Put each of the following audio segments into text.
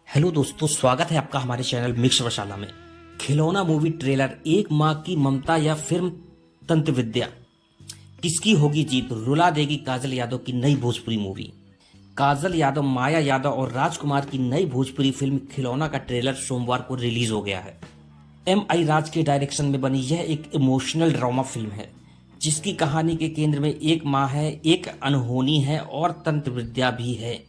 Hello दोस्तों, स्वागत है आपका हमारे चैनल मिक्स मसाला में। खिलौना मूवी ट्रेलर, एक माँ की ममता या फिल्म तंत्र विद्या, किसकी होगी जीत, रुला देगी काजल यादव की नई भोजपुरी मूवी। काजल यादव, माया यादव और राजकुमार की नई भोजपुरी फिल्म खिलौना का ट्रेलर सोमवार को रिलीज हो गया है। M.I. राज के डायरेक्शन में बनी यह एक इमोशनल ड्रामा फिल्म है, जिसकी कहानी के केंद्र में एक माँ है, एक अनहोनी है और तंत्र विद्या भी है।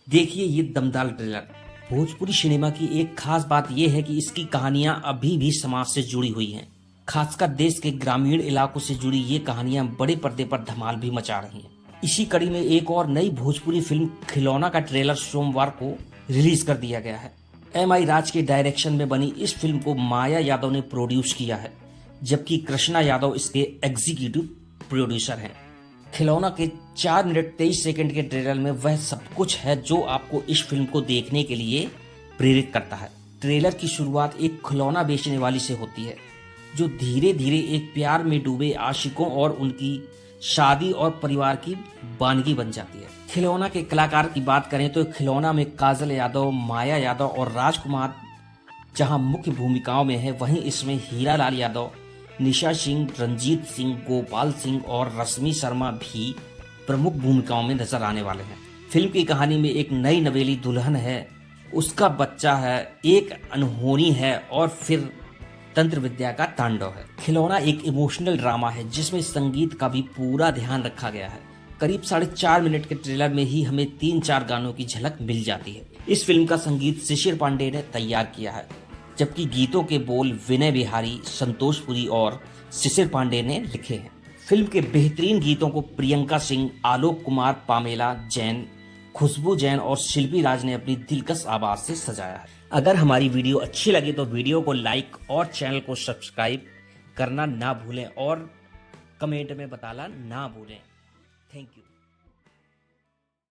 देखिए ये दमदार ट्रेलर। भोजपुरी सिनेमा की एक खास बात यह है कि इसकी कहानियां अभी भी समाज से जुड़ी हुई हैं। खासकर देश के ग्रामीण इलाकों से जुड़ी ये कहानियां बड़े पर्दे पर धमाल भी मचा रही हैं। इसी कड़ी में एक और नई भोजपुरी फिल्म खिलौना का ट्रेलर सोमवार को रिलीज कर दिया गया है। M.I. राज के डायरेक्शन में बनी इस फिल्म को माया यादव ने प्रोड्यूस किया है, जबकि कृष्णा यादव इसके एग्जीक्यूटिव प्रोड्यूसर हैं। खिलौना के 4 मिनट 23 सेकंड के ट्रेलर में वह सब कुछ है जो आपको इस फिल्म को देखने के लिए प्रेरित करता है। ट्रेलर की शुरुआत एक खिलौना बेचने वाली से होती है, जो धीरे धीरे एक प्यार में डूबे आशिकों और उनकी शादी और परिवार की वानगी बन जाती है। खिलौना के कलाकार की बात करें तो खिलौना में काजल यादव, माया यादव और राजकुमार जहां मुख्य भूमिकाओं में है, वहीं इसमें हीरा लाल यादव, निशा सिंह, रंजीत सिंह, गोपाल सिंह और रश्मि शर्मा भी प्रमुख भूमिकाओं में नजर आने वाले हैं। फिल्म की कहानी में एक नई नवेली दुल्हन है, उसका बच्चा है, एक अनहोनी है और फिर तंत्र विद्या का तांडव है। खिलौना एक इमोशनल ड्रामा है जिसमें संगीत का भी पूरा ध्यान रखा गया है। करीब 4.5 मिनट के ट्रेलर में ही हमें 3-4 गानों की झलक मिल जाती है। इस फिल्म का संगीत शिशिर पांडे ने तैयार किया है, जबकि गीतों के बोल विनय बिहारी, संतोष पुरी और शिशिर पांडे ने लिखे हैं। फिल्म के बेहतरीन गीतों को प्रियंका सिंह, आलोक कुमार, पामेला जैन, खुशबू जैन और शिल्पी राज ने अपनी दिलकश आवाज से सजाया है। अगर हमारी वीडियो अच्छी लगी तो वीडियो को लाइक और चैनल को सब्सक्राइब करना ना भूलें और कमेंट में बताना ना भूलें। Thank you.